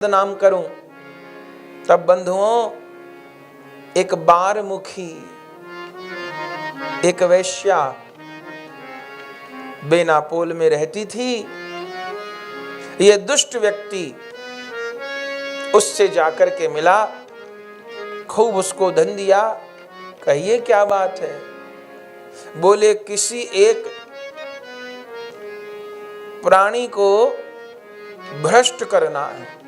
नाम करूं। तब बंधुओं, एक बारमुखी, एक वैश्या बेनापोल में रहती थी। यह दुष्ट व्यक्ति उससे जाकर के मिला, खूब उसको धन दिया। कहिए क्या बात है? बोले किसी एक प्राणी को भ्रष्ट करना है।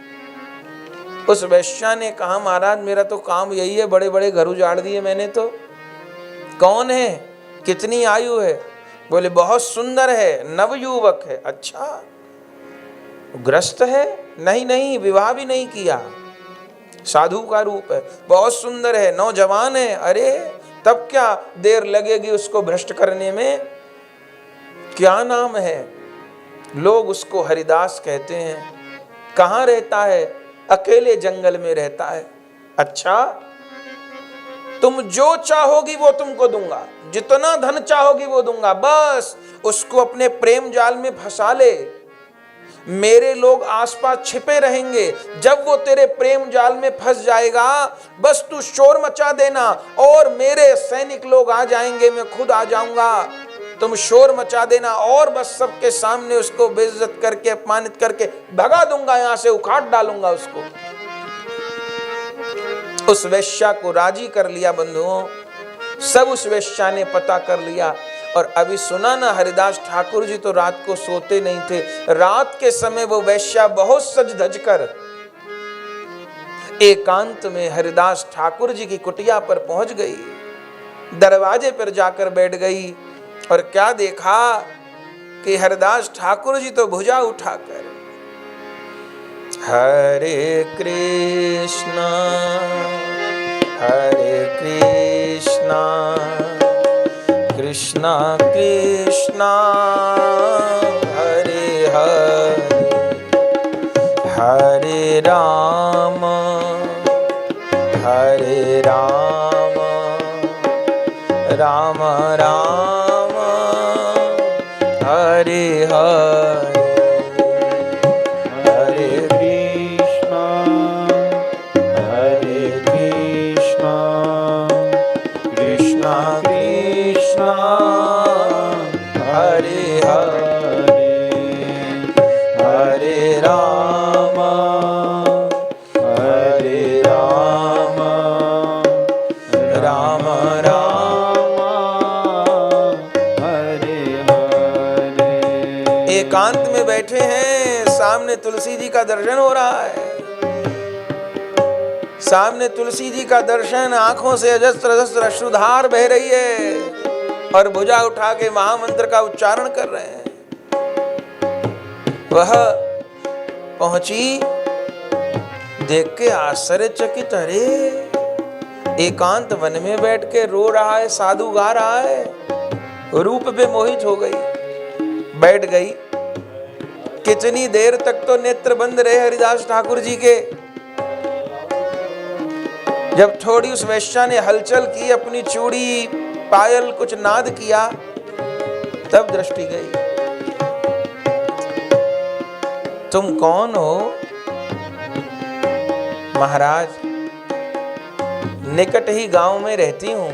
उस वैश्या ने कहा, महाराज मेरा तो काम यही है, बड़े बड़े घर उजाड़ दिए मैंने तो। कौन है? कितनी आयु है? बोले बहुत सुंदर है, नवयुवक है। अच्छा, ग्रस्त है? नहीं नहीं, विवाह भी नहीं किया, साधु का रूप है, बहुत सुंदर है, नौजवान है। अरे तब क्या देर लगेगी उसको भ्रष्ट करने में? क्या नाम है? लोग उसको हरिदास कहते हैं। कहाँ रहता है? अकेले जंगल में रहता है। अच्छा, तुम जो चाहोगी वो तुमको दूंगा, जितना धन चाहोगी वो दूंगा, बस उसको अपने प्रेम जाल में फंसा ले। मेरे लोग आसपास छिपे रहेंगे, जब वो तेरे प्रेम जाल में फंस जाएगा बस तू शोर मचा देना और मेरे सैनिक लोग आ जाएंगे, मैं खुद आ जाऊंगा। तुम शोर मचा देना और बस सबके सामने उसको बेइज्जत करके, अपमानित करके भगा दूंगा, यहां से उखाड़ डालूंगा उसको। उस वेश्या को राजी कर लिया बंधुओं। सब उस वेश्या ने पता कर लिया। और अभी सुना ना, हरिदास ठाकुर जी तो रात को सोते नहीं थे। रात के समय वो वेश्या बहुत सज धज कर एकांत में हरिदास ठाकुर जी की कुटिया पर पहुंच गई। दरवाजे पर जाकर बैठ गई और क्या देखा कि हरिदास ठाकुर जी तो भुजा उठाकर हरे कृष्णा कृष्णा कृष्णा हरे हरे, हरे राम राम राम हरे हरे, एकांत में बैठे हैं, सामने तुलसी जी का दर्शन हो रहा है। सामने तुलसी जी का दर्शन, आंखों से अजस्त्र अजस्त्र अश्रुधार बह रही है और भुजा उठा के महामंत्र का उच्चारण कर रहे हैं। वह पहुंची, देख के आश्चर्यचकित, अरे एकांत वन में बैठ के रो रहा है, साधु गा रहा है। रूप पे मोहित हो गई, बैठ गई। कितनी देर तक तो नेत्र बंद रहे हरिदास ठाकुर जी के। जब थोड़ी उस वैश्या ने हलचल की, अपनी चूड़ी पायल कुछ नाद किया, तब दृष्टि गई। तुम कौन हो? महाराज, निकट ही गांव में रहती हूं,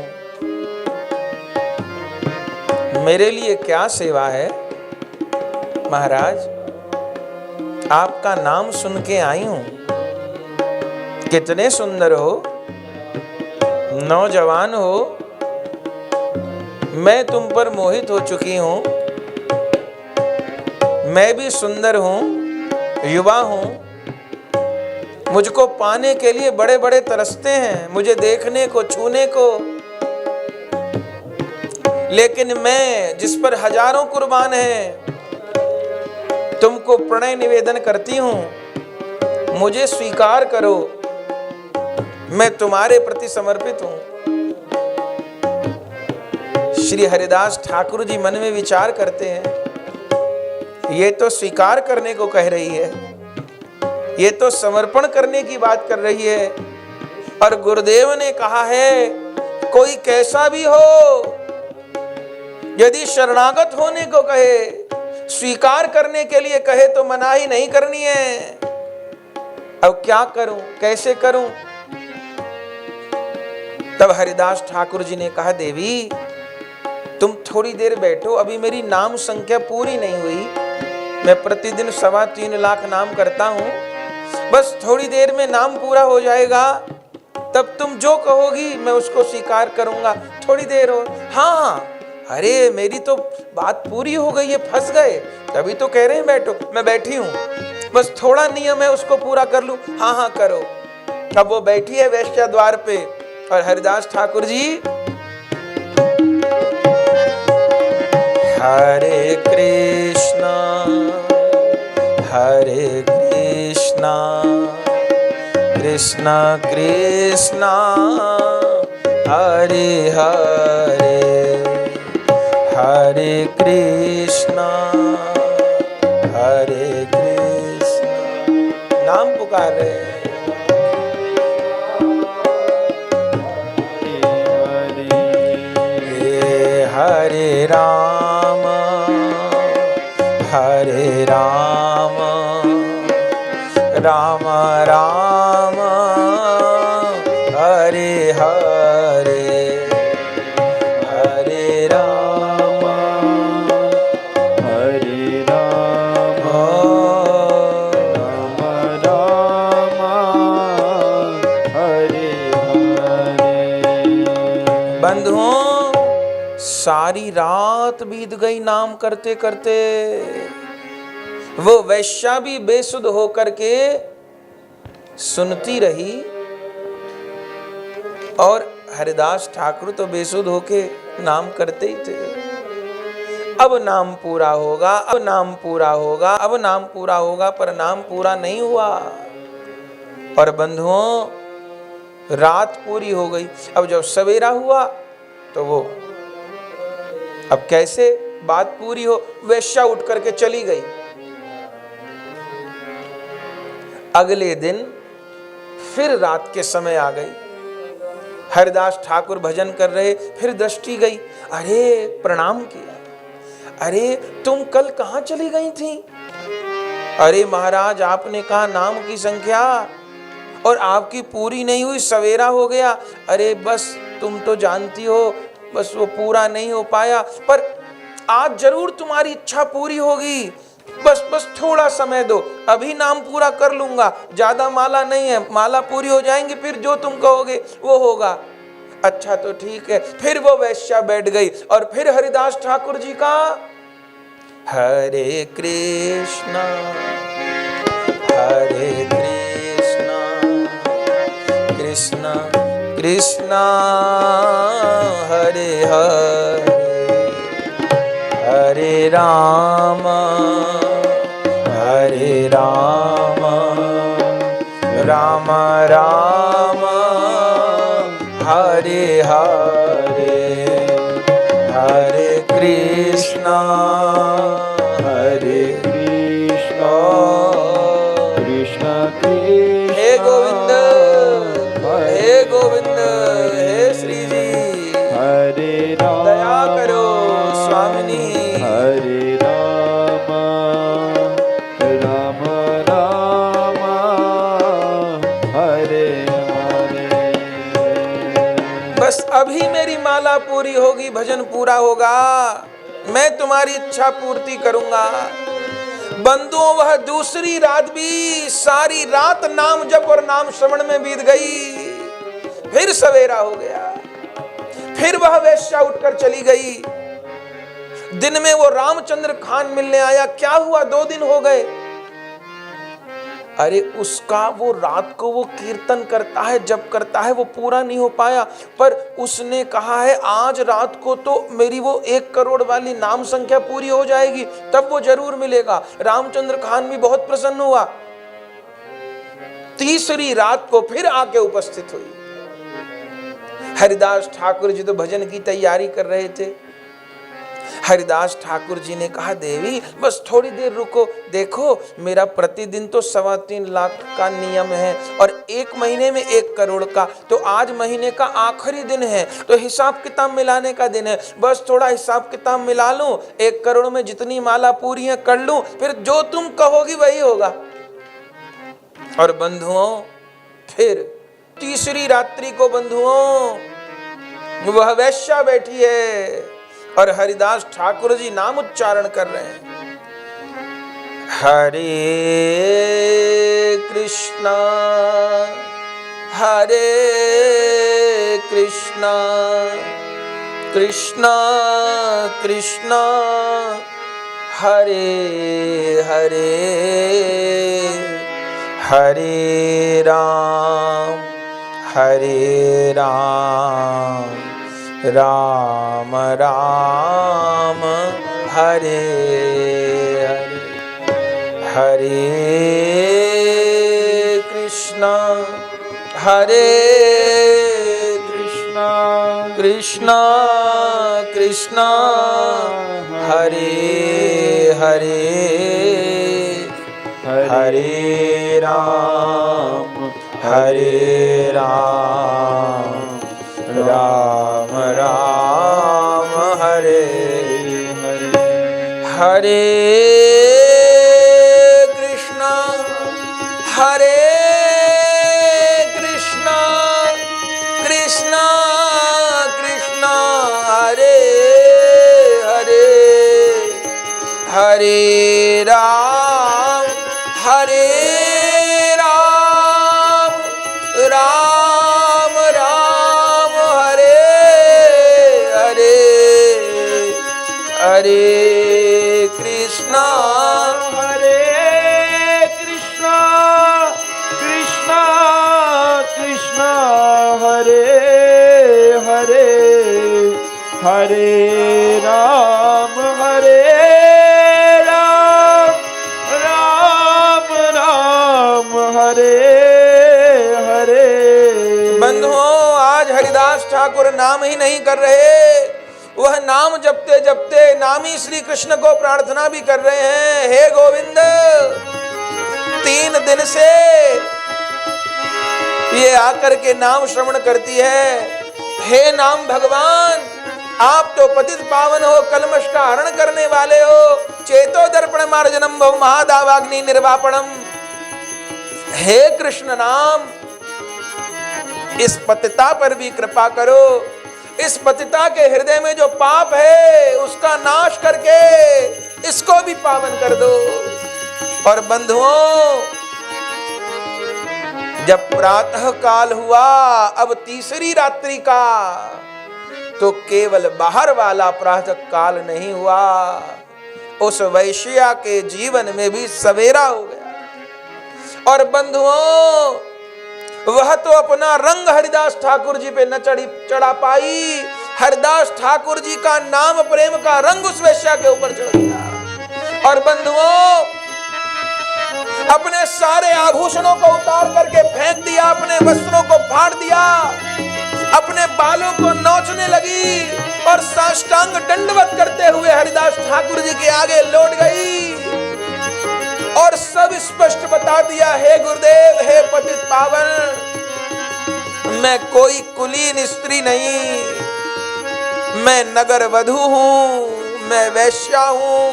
मेरे लिए क्या सेवा है? महाराज, आपका नाम सुन के आई हूं। कितने सुंदर हो, नौजवान हो, मैं तुम पर मोहित हो चुकी हूं। मैं भी सुंदर हूं, युवा हूं, मुझको पाने के लिए बड़े बड़े तरसते हैं, मुझे देखने को, छूने को। लेकिन मैं, जिस पर हजारों कुर्बान हैं, तुमको प्रणय निवेदन करती हूं, मुझे स्वीकार करो, मैं तुम्हारे प्रति समर्पित हूं। श्री हरिदास ठाकुर जी मन में विचार करते हैं, ये तो स्वीकार करने को कह रही है, ये तो समर्पण करने की बात कर रही है। और गुरुदेव ने कहा है, कोई कैसा भी हो, यदि शरणागत होने को कहे, स्वीकार करने के लिए कहे तो मनाही नहीं करनी है। अब क्या करूं, कैसे करूं? तब हरिदास ठाकुर जी ने कहा, देवी तुम थोड़ी देर बैठो, अभी मेरी नाम संख्या पूरी नहीं हुई। मैं प्रतिदिन 3.25 लाख नाम करता हूं, बस थोड़ी देर में नाम पूरा हो जाएगा, तब तुम जो कहोगी मैं उसको स्वीकार करूंगा। थोड़ी देर हो। हाँ, अरे मेरी तो बात पूरी हो गई है, फंस गए, तभी तो कह रहे हैं बैठो। मैं बैठी हूं, बस थोड़ा नियम है उसको पूरा कर लूं। हाँ हाँ करो। अब वो बैठी है वेश्या द्वार पे और हरिदास ठाकुर जी हरे कृष्णा कृष्णा कृष्णा हरे हरे, हरे कृष्णा नाम पुकार रहे हैं। हरे राम राम राम हरे हरे, हरे राम हरे राम राम राम हरे हरे। बंधुओं, सारी रात बीत गई नाम करते करते। वो वैश्या भी बेसुध होकर के सुनती रही और हरिदास ठाकुर तो बेसुध होके नाम करते ही थे। अब नाम पूरा होगा, अब नाम पूरा होगा, अब नाम पूरा होगा, पर नाम पूरा नहीं हुआ। और बंधुओं, रात पूरी हो गई। अब जब सवेरा हुआ तो वो अब कैसे बात पूरी हो? वेश्या उठ करके चली गई। अगले दिन फिर रात के समय आ गई। हरिदास ठाकुर भजन कर रहे, फिर दृष्टि गई। अरे प्रणाम किया। अरे तुम कल कहां चली गई थी? अरे महाराज, आपने कहा नाम की संख्या और आपकी पूरी नहीं हुई, सवेरा हो गया। अरे बस तुम तो जानती हो, बस वो पूरा नहीं हो पाया, पर आज जरूर तुम्हारी इच्छा पूरी होगी। बस थोड़ा समय दो, अभी नाम पूरा कर लूंगा। ज्यादा माला नहीं है, माला पूरी हो जाएंगी, फिर जो तुम कहोगे वो होगा। अच्छा तो ठीक है। फिर वो वैश्या बैठ गई और फिर हरिदास ठाकुर जी का हरे कृष्णा कृष्णा कृष्णा हरे हरे, हरे राम राम राम हरे हरे, हरे कृष्णा कृष्ण कृष्ण। हे गोविंद, हे गोविंद, हे श्री जी, हरे राम दया करो स्वामिनी। हरे राम राम राम हरे हरे। बस अभी मेरी माला पूरी होगी, भजन पूरा होगा, मैं तुम्हारी इच्छा पूर्ति करूंगा। बंधुओं, वह दूसरी रात भी सारी रात नाम जप और नाम श्रवण में बीत गई। फिर सवेरा हो गया, फिर वह वेश्या उठकर चली गई। दिन में वो रामचंद्र खान मिलने आया। क्या हुआ? 2 दिन हो गए। अरे उसका वो रात को वो कीर्तन करता है, जप करता है, वो पूरा नहीं हो पाया, पर उसने कहा है आज रात को तो मेरी वो 1 करोड़ वाली नाम संख्या पूरी हो जाएगी, तब वो जरूर मिलेगा। रामचंद्र खान भी बहुत प्रसन्न हुआ। तीसरी रात को फिर आके उपस्थित हुई। हरिदास ठाकुर जी तो भजन की तैयारी कर रहे थे। हरिदास ठाकुर जी ने कहा, देवी बस थोड़ी देर रुको, देखो मेरा प्रतिदिन तो 3.25 लाख का नियम है और 1 महीने में 1 करोड़ का, तो आज महीने का आखिरी दिन है, तो हिसाब किताब मिलाने का दिन है। बस थोड़ा हिसाब किताब मिला लूं, 1 करोड़ में जितनी माला पूरी है कर लूं, फिर जो तुम कहोगी वही होगा। और बंधुओं फिर तीसरी रात्रि को बंधुओं वह वैश्या बैठी है और हरिदास ठाकुर जी नाम उच्चारण कर रहे हैं, हरे कृष्णा कृष्णा कृष्णा हरे हरे हरे राम राम राम हरे हरे हरे कृष्णा कृष्णा कृष्णा हरे हरे हरे राम राम राम हरे हरे हरे कृष्णा कृष्णा कृष्णा हरे हरे हरे राम राम राम हरे हरे हरे कृष्णा कृष्णा कृष्णा हरे हरे हरे राम राम हरे हरे। बंधुओं आज हरिदास ठाकुर नाम ही नहीं कर रहे, वह नाम जपते जपते नामी श्री कृष्ण को प्रार्थना भी कर रहे हैं, हे गोविंद 3 दिन से ये आकर के नाम श्रवण करती है, हे नाम भगवान आप तो पतित पावन हो, कलमश का हरण करने वाले हो, चेतो दर्पण मार्जनम भव महादावाग्नि निर्वापणम। हे कृष्ण नाम इस पतिता पर भी कृपा करो, इस पतिता के हृदय में जो पाप है उसका नाश करके इसको भी पावन कर दो। और बंधुओं जब प्रातः काल हुआ, अब तीसरी रात्रि का, तो केवल बाहर वाला प्रातः काल नहीं हुआ, उस वैश्या के जीवन में भी सवेरा हो गया। और बंधुओं वह तो अपना रंग हरिदास ठाकुर जी पे न चढ़ा पाई, हरिदास ठाकुर जी का नाम प्रेम का रंग उस वैश्या के ऊपर चढ़ गया। और बंधुओं अपने सारे आभूषणों को उतार करके फेंक दिया, अपने वस्त्रों को फाड़ दिया, अपने बालों को नोचने लगी और साष्टांग दंडवत करते हुए हरिदास ठाकुर जी के आगे लौट गई और सब स्पष्ट बता दिया, हे गुरुदेव, हे पतित पावन, मैं कोई कुलीन स्त्री नहीं, मैं नगर वधू हूं, मैं वैश्या हूं।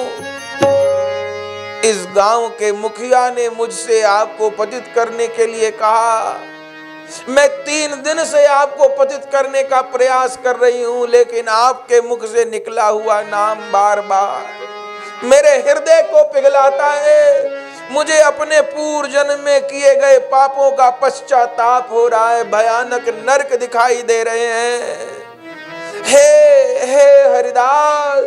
इस गांव के मुखिया ने मुझसे आपको पतित करने के लिए कहा, मैं 3 दिन से आपको पतित करने का प्रयास कर रही हूं, लेकिन आपके मुख से निकला हुआ नाम बार बार मेरे हृदय को पिघलाता है, मुझे अपने पूर्व जन्म में किए गए पापों का पश्चाताप हो रहा है, भयानक नरक दिखाई दे रहे हैं। हे हरिदास,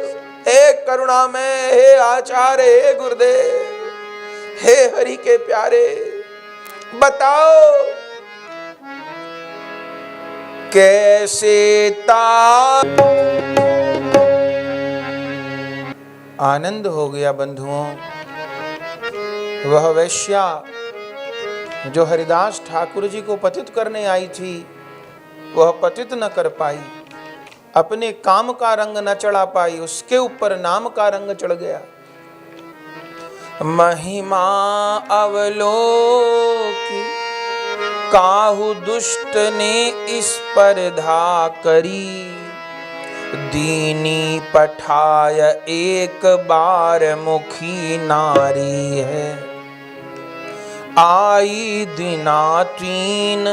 हे करुणामय, हे आचार्य, हे गुरुदेव, हे हरि के प्यारे, बताओ कैसे आनंद हो गया बंधुओं। वह वैश्या जो हरिदास ठाकुर जी को पतित करने आई थी, वह पतित न कर पाई, अपने काम का रंग न चढ़ा पाई, उसके ऊपर नाम का रंग चढ़ गया। महिमा अवलोकी काहू दुष्ट ने स्पर्धा करी, दीनी पठाय एक बार मुखी नारी है। आई दिना तीन,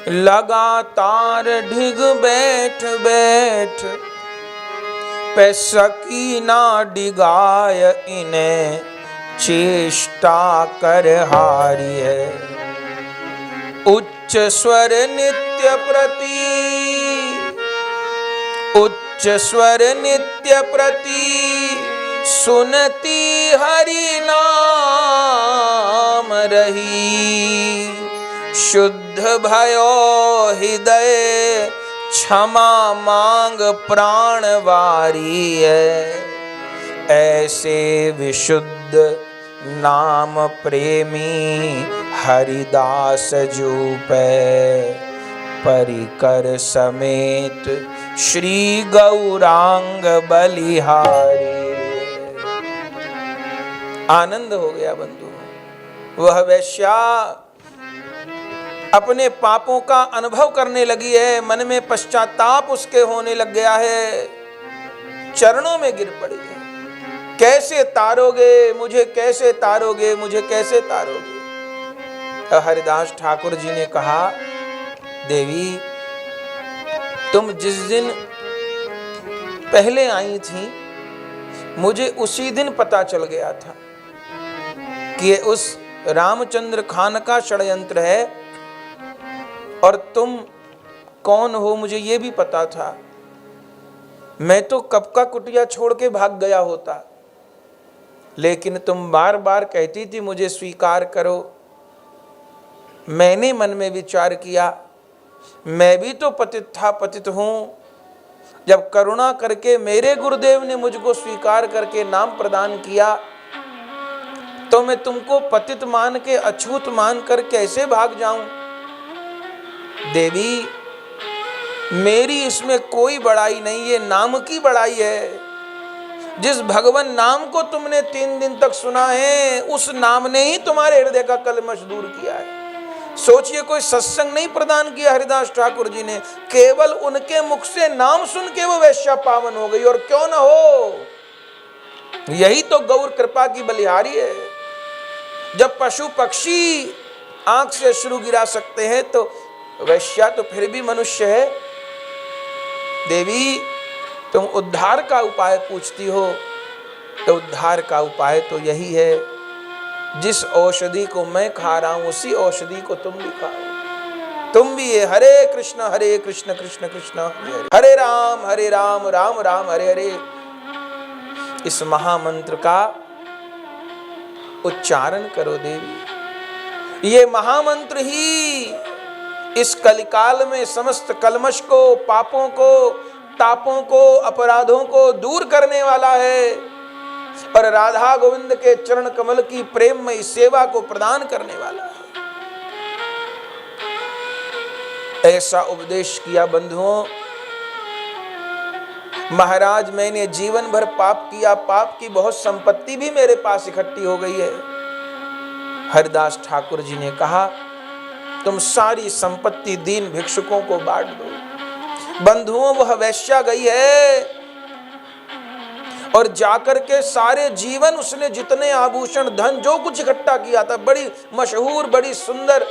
लगातार ढिग बैठ बैठ, पे सकी ना डिगाय इन्हें चेष्टा कर हारी है। उच्च स्वर नित्य प्रति, उच्च स्वर नित्य प्रति, सुनती हरि नाम रही। शुद्ध भयो हृदय, क्षमा मांग प्राण वारी है। ऐसे विशुद्ध नाम प्रेमी, हरिदास जूपै, परिकर समेत श्री गौरांग बलिहारी। आनंद हो गया बंधु। वह वैश्या अपने पापों का अनुभव करने लगी है, मन में पश्चाताप उसके होने लग गया है, चरणों में गिर पड़ी है। कैसे तारोगे मुझे, कैसे तारोगे मुझे, कैसे तारोगे। हरिदास ठाकुर जी ने कहा, देवी तुम जिस दिन पहले आई थी, मुझे उसी दिन पता चल गया था कि उस रामचंद्र खान का षड्यंत्र है, और तुम कौन हो मुझे ये भी पता था। मैं तो कब का कुटिया छोड़ के भाग गया होता, लेकिन तुम बार बार कहती थी मुझे स्वीकार करो। मैंने मन में विचार किया, मैं भी तो पतित था, पतित हूँ। जब करुणा करके मेरे गुरुदेव ने मुझको स्वीकार करके नाम प्रदान किया, तो मैं तुमको पतित मान के, अछूत मान कर कैसे भाग जाऊं। देवी मेरी इसमें कोई बड़ाई नहीं, ये नाम की बड़ाई है। जिस भगवान नाम को तुमने 3 दिन तक सुना है, उस नाम ने ही तुम्हारे हृदय का कलमश दूर किया है। सोचिए, कोई सत्संग नहीं प्रदान किया हरिदास ठाकुर जी ने, केवल उनके मुख से नाम सुन के वो वैश्या पावन हो गई। और क्यों न हो, यही तो गौर कृपा की बलिहारी है। जब पशु पक्षी आंख से अश्रु गिरा सकते हैं, तो वैश्या तो फिर भी मनुष्य है। देवी तुम उद्धार का उपाय पूछती हो, तो उद्धार का उपाय तो यही है, जिस औषधि को मैं खा रहा हूं उसी औषधि को तुम भी खाओ। तुम भी ये हरे कृष्ण कृष्ण कृष्ण हरे हरे, हरे राम राम राम हरे हरे, इस महामंत्र का उच्चारण करो देवी। ये महामंत्र ही इस कलिकाल में समस्त कलमश को, पापों को, तापों को, अपराधों को दूर करने वाला है, और राधा गोविंद के चरण कमल की प्रेममयी सेवा को प्रदान करने वाला है। ऐसा उपदेश किया बंधुओं। महाराज मैंने जीवन भर पाप किया, पाप की बहुत संपत्ति भी मेरे पास इकट्ठी हो गई है। हरिदास ठाकुर जी ने कहा, तुम सारी संपत्ति दीन भिक्षुकों को बांट दो। बंधुओं वह वैश्या गई है, और जाकर के सारे जीवन उसने जितने आभूषण, धन, जो कुछ इकट्ठा किया था, बड़ी मशहूर, बड़ी सुंदर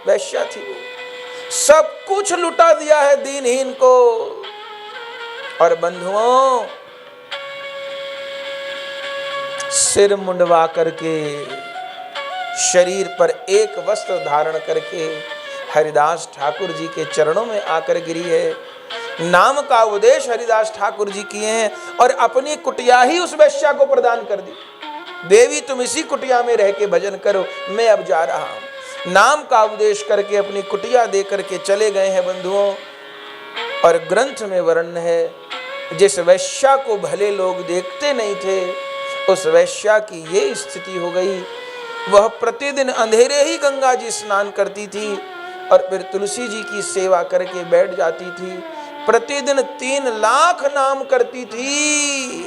वैश्या थी वो, सब कुछ लुटा दिया है दीनहीन को। और बंधुओं सिर मुंडवा करके, शरीर पर एक वस्त्र धारण करके हरिदास ठाकुर जी के चरणों में आकर गिरी है। नाम का उपदेश हरिदास ठाकुर जी किए हैं, और अपनी कुटिया ही उस वैश्या को प्रदान कर दी। देवी तुम इसी कुटिया में रह के भजन करो, मैं अब जा रहा हूं। नाम का उपदेश करके अपनी कुटिया दे करके चले गए हैं बंधुओं। और ग्रंथ में वर्णन है, जिस वैश्या को भले लोग देखते नहीं थे, उस वैश्या की ये स्थिति हो गई। वह प्रतिदिन अंधेरे ही गंगा जी स्नान करती थी, और फिर तुलसी जी की सेवा करके बैठ जाती थी। प्रतिदिन 3 लाख नाम करती थी।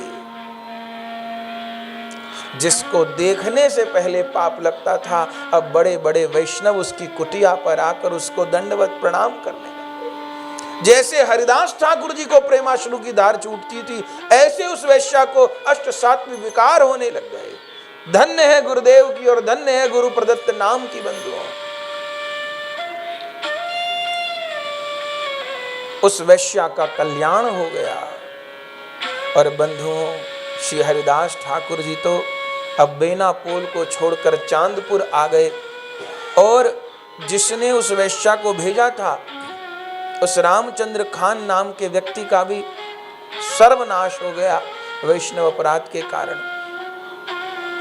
जिसको देखने से पहले पाप लगता था, अब बड़े बड़े वैष्णव उसकी कुटिया पर आकर उसको दंडवत प्रणाम करने लगे। जैसे हरिदास ठाकुर जी को प्रेमाश्रु की धार छूटती थी, ऐसे उस वैश्या को अष्ट सात्विक विकार होने लग गए। धन्य है गुरुदेव की और धन्य है गुरु प्रदत्त नाम की बंधुओं। उस वैश्या का कल्याण हो गया। और बंधुओं, श्री हरिदास ठाकुर जी तो अब बेनापोल को छोड़कर चांदपुर आ गए और जिसने उस वैश्या को भेजा था उस रामचंद्र खान नाम के व्यक्ति का भी सर्वनाश हो गया वैष्णव अपराध के कारण।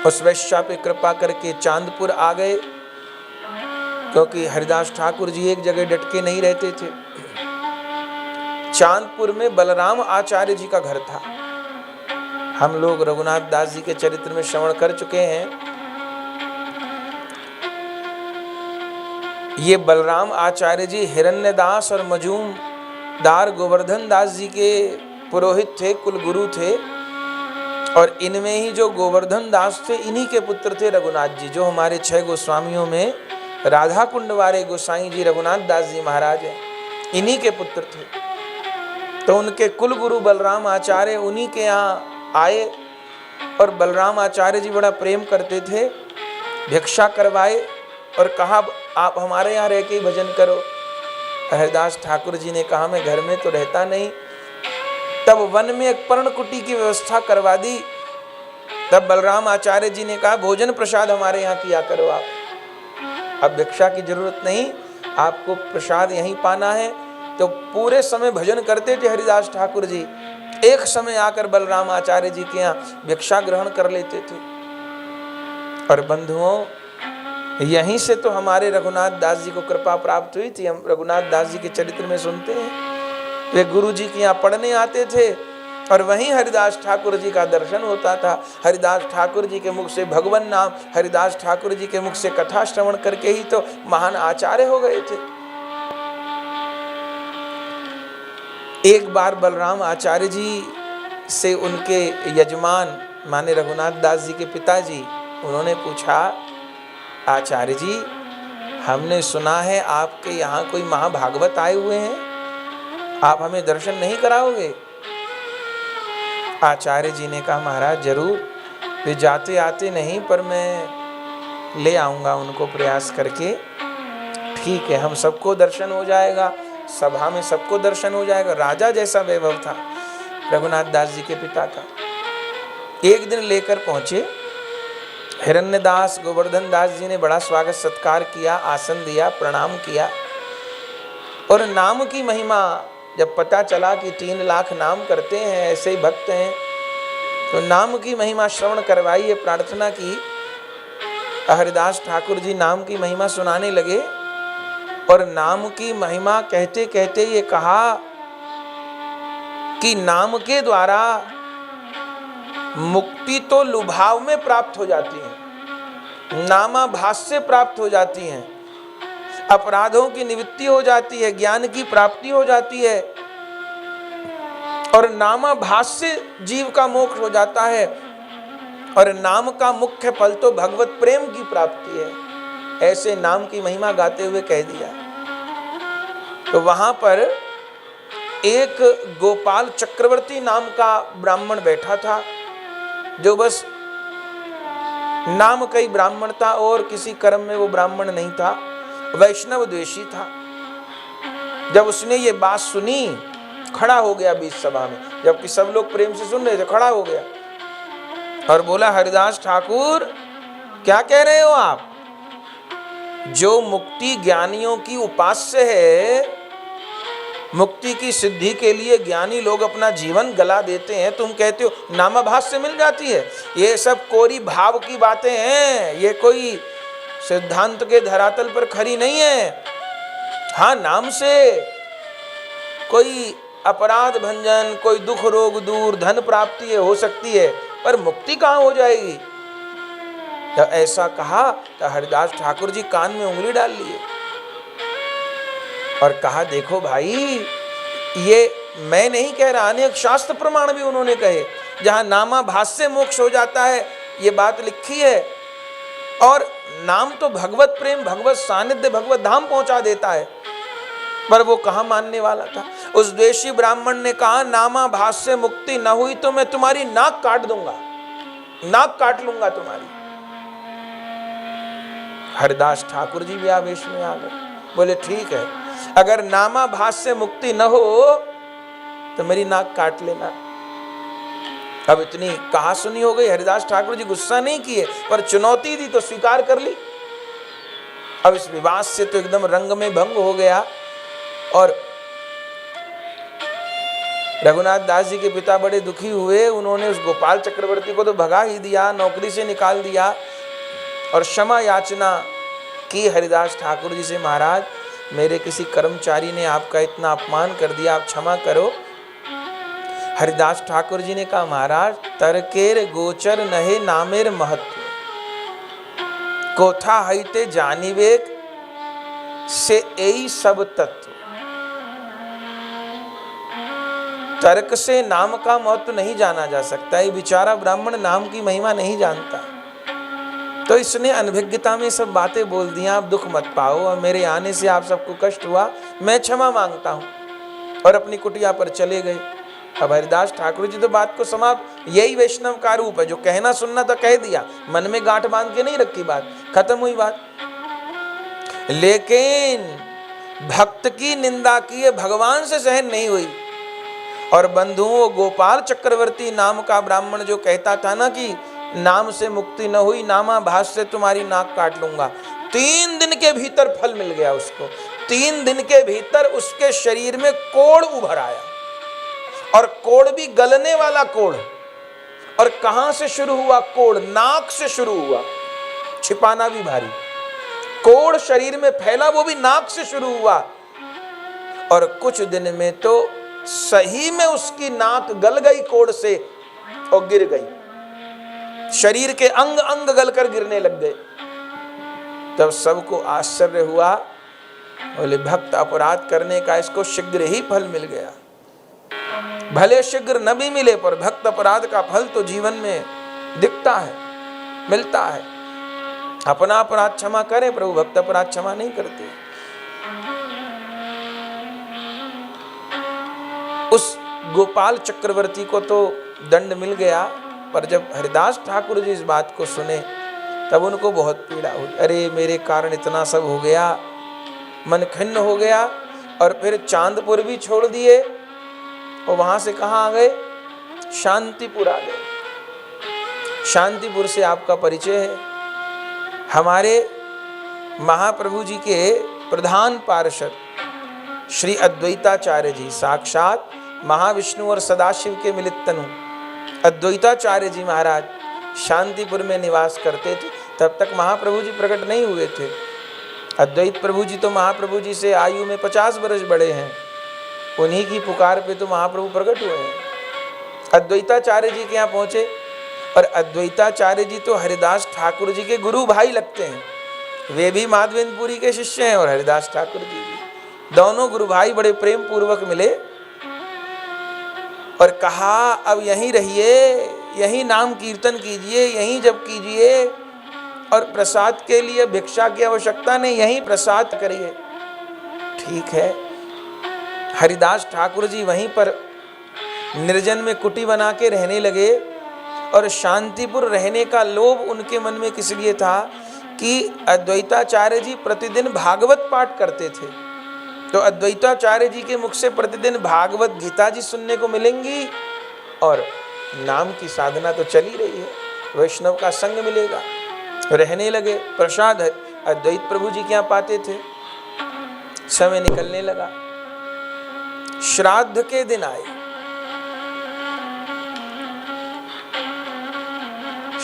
उस वैश्या पे कृपा करके चांदपुर आ गए, क्योंकि हरिदास ठाकुर जी एक जगह डटके नहीं रहते थे। चांदपुर में बलराम आचार्य जी का घर था। हम लोग रघुनाथ दास जी के चरित्र में श्रवण कर चुके हैं। ये बलराम आचार्य जी हिरण्यदास और मजूमदार गोवर्धन दास जी के पुरोहित थे, कुलगुरु थे। और इनमें ही जो गोवर्धन दास थे इन्हीं के पुत्र थे रघुनाथ जी, जो हमारे 6 गोस्वामियों में राधा कुंड वाले गोसाई जी रघुनाथ दास जी महाराज हैं, इन्हीं के पुत्र थे। तो उनके कुलगुरु बलराम आचार्य उन्हीं के यहाँ आए और बलराम आचार्य जी बड़ा प्रेम करते थे। भिक्षा करवाए और कहा आप हमारे यहाँ रह के ही भजन करो। हरिदास ठाकुर जी ने कहा मैं घर में तो रहता नहीं। तब वन में एक पर्णकुटी की व्यवस्था करवा दी। तब बलराम आचार्य जी ने कहा भोजन प्रसाद हमारे यहाँ किया करो आप, अब भिक्षा की जरूरत नहीं, आपको प्रसाद यहीं पाना है। तो पूरे समय भजन करते थे हरिदास ठाकुर जी। एक समय आकर बलराम आचार्य जी के यहाँ भिक्षा ग्रहण कर लेते थे। और बंधुओं, यहीं से तो हमारे रघुनाथ दास जी को कृपा प्राप्त हुई थी। हम रघुनाथ दास जी के चरित्र में सुनते हैं, वे गुरु जी के यहाँ पढ़ने आते थे और वहीं हरिदास ठाकुर जी का दर्शन होता था। हरिदास ठाकुर जी के मुख से भगवान नाम, हरिदास ठाकुर जी के मुख से कथा श्रवण करके ही तो महान आचार्य हो गए थे। एक बार बलराम आचार्य जी से उनके यजमान माने रघुनाथ दास जी के पिताजी, उन्होंने पूछा आचार्य जी हमने सुना है आपके यहाँ कोई महाभागवत आए हुए हैं, आप हमें दर्शन नहीं कराओगे? आचार्य जी ने कहा महाराज जरूर, वे जाते आते नहीं पर मैं ले आऊँगा उनको प्रयास करके। ठीक है, हम सबको दर्शन हो जाएगा, सभा में सबको दर्शन हो जाएगा। राजा जैसा वैभव था रघुनाथ दास जी के पिता का। एक दिन लेकर पहुंचे हिरण्यदास गोवर्धन दास जी ने बड़ा स्वागत सत्कार किया, आसन दिया, प्रणाम किया। और नाम की महिमा जब पता चला कि 3 लाख नाम करते हैं, ऐसे ही भक्त हैं, तो नाम की महिमा श्रवण करवाई, ये प्रार्थना की। हरिदास ठाकुर जी नाम की महिमा सुनाने लगे और नाम की महिमा कहते कहते ये कहा कि नाम के द्वारा मुक्ति तो लुभाव में प्राप्त हो जाती है, नामाभास प्राप्त हो जाती है, अपराधों की निवृत्ति हो जाती है, ज्ञान की प्राप्ति हो जाती है और नामाभास से जीव का मोक्ष हो जाता है। और नाम का मुख्य फल तो भगवत प्रेम की प्राप्ति है। ऐसे नाम की महिमा गाते हुए कह दिया। तो वहां पर एक गोपाल चक्रवर्ती नाम का ब्राह्मण बैठा था, जो बस नाम का ही ब्राह्मण था और किसी कर्म में वो ब्राह्मण नहीं था, वैष्णव द्वेषी था। जब उसने ये बात सुनी खड़ा हो गया बीच सभा में, जबकि सब लोग प्रेम से सुन रहे थे, खड़ा हो गया और बोला हरिदास ठाकुर क्या कह रहे हो आप? जो मुक्ति ज्ञानियों की उपास्य है, मुक्ति की सिद्धि के लिए ज्ञानी लोग अपना जीवन गला देते हैं, तुम कहते हो नामाभास से मिल जाती है। ये सब कोरी भाव की बातें हैं, ये कोई सिद्धांत के धरातल पर खरी नहीं है। हाँ, नाम से कोई अपराध भंजन, कोई दुख रोग दूर, धन प्राप्ति हो सकती है, पर मुक्ति कहाँ हो जाएगी? जब ऐसा कहा तो हरिदास ठाकुर जी कान में उंगली डाल लिए और कहा देखो भाई, ये मैं नहीं कह रहा, अनेक शास्त्र प्रमाण भी उन्होंने कहे जहां नामाभास से मोक्ष हो जाता है, ये बात लिखी है। और नाम तो भगवत प्रेम, भगवत सानिध्य, भगवत धाम पहुंचा देता है, पर वो कहाँ मानने वाला था। उस द्वेषी ब्राह्मण ने कहा नामाभास से मुक्ति न हुई तो मैं तुम्हारी नाक काट दूंगा, नाक काट लूंगा तुम्हारी। हरिदास ठाकुर जी भी आवेश में आ गए, बोले ठीक है, अगर नामाभास से मुक्ति न हो तो मेरी नाक काट लेना। अब इतनी कहा सुनी हो गई, हरिदास ठाकुर जी गुस्सा नहीं किए, पर चुनौती दी तो स्वीकार कर ली। अब इस विवाद से तो एकदम रंग में भंग हो गया, और रघुनाथ दास जी के पिता बड़े दुखी हुए। उन्होंने उस गोपाल चक्रवर्ती को तो भगा ही दिया, नौकरी से निकाल दिया, और क्षमा याचना की हरिदास ठाकुर जी से, महाराज मेरे किसी कर्मचारी ने आपका इतना अपमान कर दिया, आप क्षमा करो। हरिदास ठाकुर जी ने कहा, महाराज तरकेर गोचर नहे नामेर महत्व, कोथा हईते जानिवेक से यही सब तत्व। तर्क से नाम का महत्व नहीं जाना जा सकता। ये बेचारा ब्राह्मण नाम की महिमा नहीं जानता, तो इसने अनभिज्ञता में सब बातें बोल दी। आप दुख मत पाओ, और मेरे आने से आप सबको कष्ट हुआ, मैं क्षमा मांगता हूं, और अपनी कुटिया पर चले गए। अब हरिदास ठाकुर जी तो बात को समाप्त, यही वैष्णव का रूप है, जो कहना सुनना तो कह दिया, मन में गांठ बांध के नहीं रखी, बात खत्म हुई बात। लेकिन भक्त की निंदा की भगवान से सहन नहीं हुई। और बंधुओं, गोपाल चक्रवर्ती नाम का ब्राह्मण जो कहता था ना कि नाम से मुक्ति न हुई, नामाभास से तुम्हारी नाक काट लूंगा, 3 दिन के भीतर फल मिल गया उसको। 3 दिन के भीतर उसके शरीर में कोढ़ उभर आया, और कोढ़ भी गलने वाला कोढ़। और कहां से शुरू हुआ कोढ़? नाक से शुरू हुआ, छिपाना भी भारी। कोढ़ शरीर में फैला, वो भी नाक से शुरू हुआ, और कुछ दिन में तो सही में उसकी नाक गल गई कोढ़ से और गिर गई। शरीर के अंग अंग गलकर गिरने लग गए। तब सबको आश्चर्य हुआ, बोले भक्त अपराध करने का इसको शीघ्र ही फल मिल गया। भले शीघ्र न भी मिले, पर भक्त अपराध का फल तो जीवन में दिखता है, मिलता है। अपना अपराध क्षमा करे, प्रभु भक्त अपराध क्षमा नहीं करते। उस गोपाल चक्रवर्ती को तो दंड मिल गया, पर जब हरिदास ठाकुर जी इस बात को सुने तब उनको बहुत पीड़ा हुई। अरे मेरे कारण इतना सब हो गया, मन खिन्न हो गया। और फिर चांदपुर भी छोड़ दिए, और वहां से कहाँ आ गए? शांतिपुर आ गए। शांतिपुर से आपका परिचय है, हमारे महाप्रभु जी के प्रधान पार्षद श्री अद्वैताचार्य जी, साक्षात महाविष्णु और सदाशिव के मिलित तनु अद्वैताचार्य जी महाराज शांतिपुर में निवास करते थे। तब तक महाप्रभु जी प्रकट नहीं हुए थे। अद्वैत प्रभु जी तो महाप्रभु जी से आयु में 50 वर्ष बड़े हैं, उन्हीं की पुकार पे तो महाप्रभु प्रकट हुए हैं। अद्वैताचार्य जी के यहाँ पहुँचे, और अद्वैताचार्य जी तो हरिदास ठाकुर जी के गुरु भाई लगते हैं। वे भी माधवेंद्रपुरी के शिष्य हैं, और हरिदास ठाकुर जी भी, दोनों गुरु भाई बड़े प्रेम पूर्वक मिले और कहा अब यहीं रहिए, यहीं नाम कीर्तन कीजिए, यहीं जप कीजिए, और प्रसाद के लिए भिक्षा की आवश्यकता नहीं, यहीं प्रसाद करिए। ठीक है। हरिदास ठाकुर जी वहीं पर निर्जन में कुटी बना के रहने लगे, और शांतिपुर रहने का लोभ उनके मन में किस लिए था कि अद्वैताचार्य जी प्रतिदिन भागवत पाठ करते थे। तो अद्वैताचार्य जी के मुख से प्रतिदिन भागवत गीता जी सुनने को मिलेंगी, और नाम की साधना तो चली रही है, वैष्णव का संग मिलेगा। रहने लगे, प्रसाद अद्वैत प्रभु जी के यहाँ पाते थे। समय निकलने लगा, श्राद्ध के दिन आए।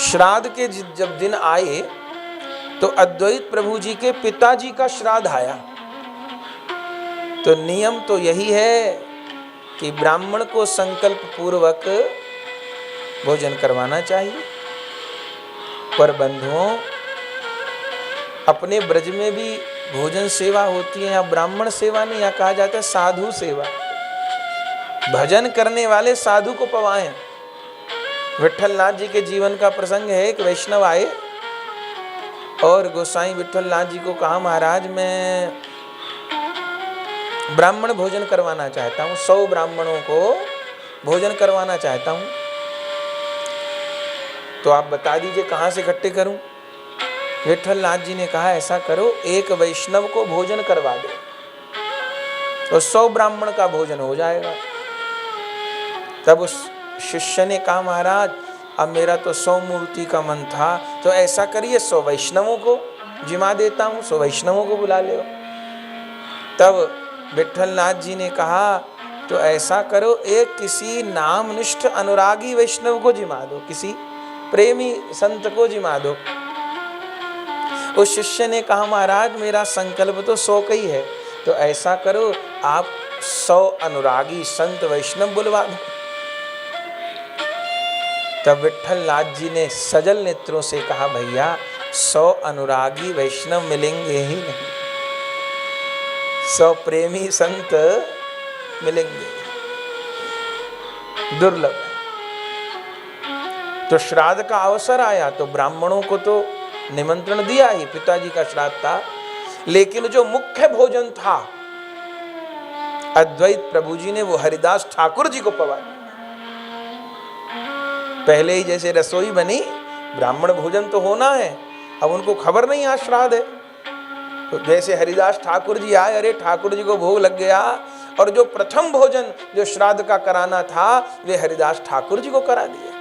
श्राद्ध के जब दिन आए तो अद्वैत प्रभु जी के पिताजी का श्राद्ध आया। तो नियम तो यही है कि ब्राह्मण को संकल्प पूर्वक भोजन करवाना चाहिए। पर बंधुओं, अपने ब्रज में भी भोजन सेवा होती है, यहाँ ब्राह्मण सेवा नहीं, यहाँ कहा जाता है साधु सेवा। भजन करने वाले साधु को पवाएं। विट्ठलनाथ जी के जीवन का प्रसंग है। एक वैष्णव आए और गोसाई विट्ठलनाथ जी को कहा, महाराज मैं ब्राह्मण भोजन करवाना चाहता हूँ, 100 ब्राह्मणों को भोजन करवाना चाहता हूँ, तो आप बता दीजिए कहाँ से इकट्ठे करूँ। विठलनाथ जी ने कहा ऐसा करो, एक वैष्णव को भोजन करवा दो तो 100 ब्राह्मण का भोजन हो जाएगा। तब उस शिष्य ने कहा महाराज अब मेरा तो 100 मूर्ति का मन था, तो ऐसा करिए 100 वैष्णवों को जिमा देता हूँ, 100 वैष्णवों को बुला ले। तब विठलनाथ जी ने कहा तो ऐसा करो, एक किसी नामनिष्ठ अनुरागी वैष्णव को जिमा दो, किसी प्रेमी संत को जिमा दो। उस शिष्य ने कहा महाराज मेरा संकल्प तो 100 का ही है, तो ऐसा करो आप 100 अनुरागी संत वैष्णव बुलवा दो। तब विठलनाथ जी ने सजल नेत्रों से कहा भैया 100 अनुरागी वैष्णव मिलेंगे ही नहीं, 100 प्रेमी संत मिलेंगे, दुर्लभ। तो श्राद्ध का अवसर आया तो ब्राह्मणों को तो निमंत्रण दिया ही, पिताजी का श्राद्ध था, लेकिन जो मुख्य भोजन था अद्वैत प्रभु जी ने वो हरिदास ठाकुर जी को पवा दिया। पहले ही जैसे रसोई बनी, ब्राह्मण भोजन तो होना है, अब उनको खबर नहीं आज श्राद्ध है, तो जैसे हरिदास ठाकुर जी आए, अरे ठाकुर जी को भोग लग गया, और जो प्रथम भोजन जो श्राद्ध का कराना था वे हरिदास ठाकुर जी को करा दिए।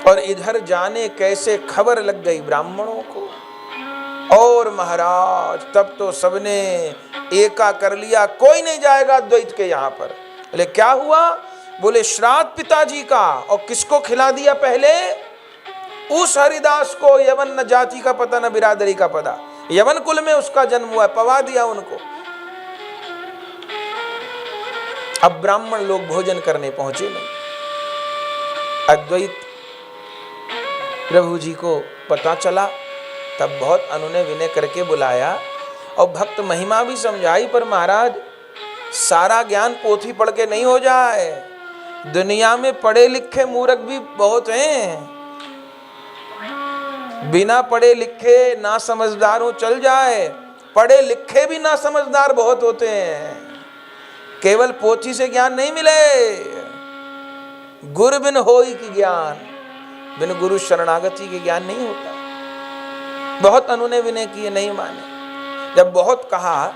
और इधर जाने कैसे खबर लग गई ब्राह्मणों को, और महाराज तब तो सबने एका कर लिया, कोई नहीं जाएगा अद्वैत के यहाँ पर। बोले क्या हुआ? बोले श्राद्ध पिताजी का, और किसको खिला दिया पहले? उस हरिदास को, यवन न जाति का पता न बिरादरी का पता, यवन कुल में उसका जन्म हुआ, पवा दिया उनको। अब ब्राह्मण लोग भोजन करने पहुंचे नहीं। अद्वैत प्रभु जी को पता चला, तब बहुत अनुनय विनय करके बुलाया और भक्त महिमा भी समझाई, पर महाराज सारा ज्ञान पोथी पढ़ के नहीं हो जाए, दुनिया में पढ़े लिखे मूर्ख भी बहुत हैं, बिना पढ़े लिखे ना समझदारों चल जाए, पढ़े लिखे भी ना समझदार बहुत होते हैं। केवल पोथी से ज्ञान नहीं मिले, गुरु बिन होई की ज्ञान, बिन गुरु शरणागति के ज्ञान नहीं होता। बहुत अनुनय विनय किए, नहीं माने। जब बहुत कहा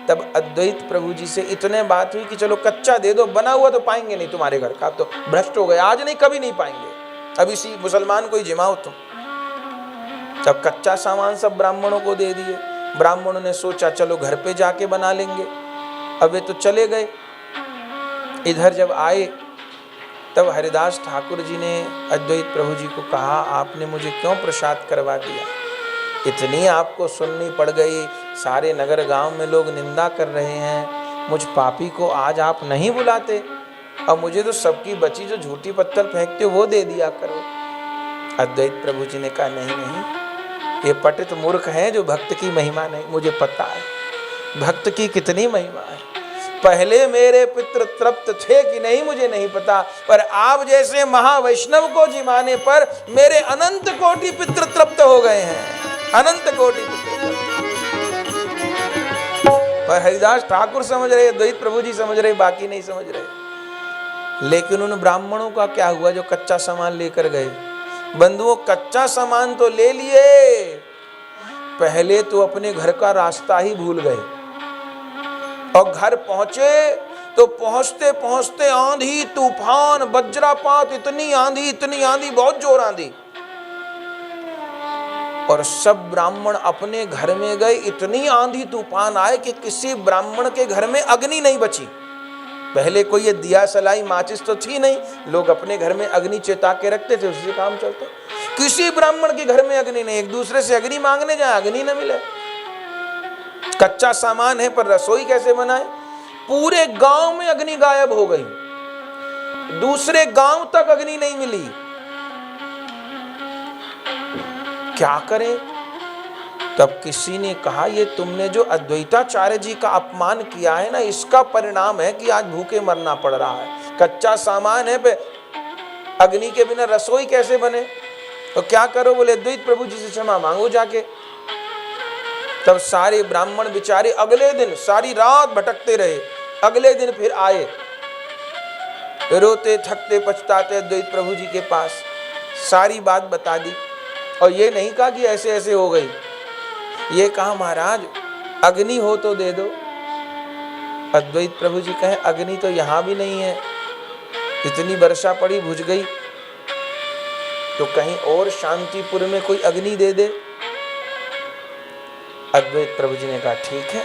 तब अद्वैत प्रभु जी से इतने बात हुई कि चलो कच्चा दे दो, बना हुआ तो पाएंगे नहीं तुम्हारे घर का, तो भ्रष्ट हो गए, आज नहीं कभी नहीं पाएंगे, अब इसी मुसलमान को ही जिमाओ तुम। तब कच्चा सामान सब ब्राह्मणों को दे दिए। ब्राह्मणों ने सोचा चलो घर पे जाके बना लेंगे, अब वे तो चले गए। इधर जब आए तब हरिदास ठाकुर जी ने अद्वैत प्रभु जी को कहा आपने मुझे क्यों प्रसाद करवा दिया, इतनी आपको सुननी पड़ गई, सारे नगर गांव में लोग निंदा कर रहे हैं, मुझ पापी को आज आप नहीं बुलाते, और मुझे तो सबकी बची जो झूठी पत्थर फेंकते हो वो दे दिया करो। अद्वैत प्रभु जी ने कहा नहीं नहीं, ये पतित मूर्ख हैं जो भक्त की महिमा नहीं, मुझे पता है भक्त की कितनी महिमा है। पहले मेरे पितृ तृप्त थे कि नहीं मुझे नहीं पता, पर आप जैसे महावैष्णव को जिमाने पर मेरे अनंत कोटि पितृ तृप्त हो गए हैं, अनंत कोटि पितृ। पर हरिदास ठाकुर समझ रहे, द्वैत प्रभु जी समझ रहे, बाकी नहीं समझ रहे। लेकिन उन ब्राह्मणों का क्या हुआ जो कच्चा सामान लेकर गए? बंधुओं, कच्चा सामान तो ले लिए, पहले तो अपने घर का रास्ता ही भूल गए, और घर पहुंचे तो पहुंचते पहुंचते आंधी तूफान वज्रपात, इतनी आंधी, बहुत जोर आंधी, और सब ब्राह्मण अपने घर में गए। इतनी आंधी तूफान आए कि किसी ब्राह्मण के घर में अग्नि नहीं बची। पहले कोई ये दिया सलाई माचिस तो थी नहीं, लोग अपने घर में अग्नि चेता के रखते थे, उससे काम चलता। किसी ब्राह्मण के घर में अग्नि नहीं, एक दूसरे से अग्नि मांगने जाए अग्नि न मिले। कच्चा सामान है पर रसोई कैसे बनाए? पूरे गांव में अग्नि गायब हो गई, दूसरे गांव तक अग्नि नहीं मिली। क्या करें? तब किसी ने कहा ये तुमने जो अद्वैताचार्य जी का अपमान किया है ना, इसका परिणाम है कि आज भूखे मरना पड़ रहा है। कच्चा सामान है पे अग्नि के बिना रसोई कैसे बने? तो क्या करो? बोले अद्वैत प्रभु जी से क्षमा मांगो जाके। तब सारे ब्राह्मण बेचारे अगले दिन सारी रात भटकते रहे, अगले दिन फिर आए, रोते थकते पछताते अद्वैत प्रभु जी के पास, सारी बात बता दी। और ये नहीं कहा कि ऐसे ऐसे हो गई, ये कहा महाराज अग्नि हो तो दे दो। अद्वैत प्रभु जी कहे अग्नि तो यहां भी नहीं है, इतनी वर्षा पड़ी बुझ गई, तो कहीं और शांतिपुर में कोई अग्नि दे दे। अद्वैत प्रभु जी ने कहा ठीक है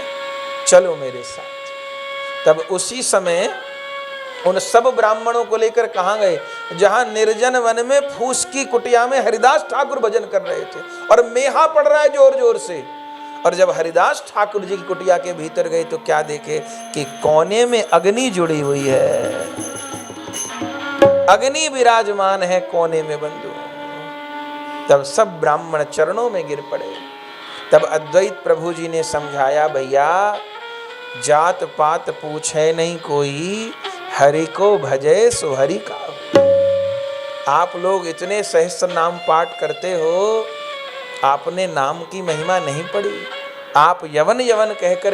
चलो मेरे साथ। तब उसी समय उन सब ब्राह्मणों को लेकर कहां गए, जहां निर्जन वन में फूस की कुटिया में हरिदास ठाकुर भजन कर रहे थे और मेहा पड़ रहा है जोर जोर से। और जब हरिदास ठाकुर जी की कुटिया के भीतर गए तो क्या देखे कि कोने में अग्नि जुड़ी हुई है, अग्नि विराजमान है कोने में बंधु। तब सब ब्राह्मण चरणों में गिर पड़े। तब अद्वैत प्रभु जी ने समझाया, भैया जात पात पूछे नहीं कोई, हरि को भजे सो हरि का। आप लोग इतने सहस्त्र नाम पाठ करते हो, आपने नाम की महिमा नहीं पढ़ी। आप यवन यवन कहकर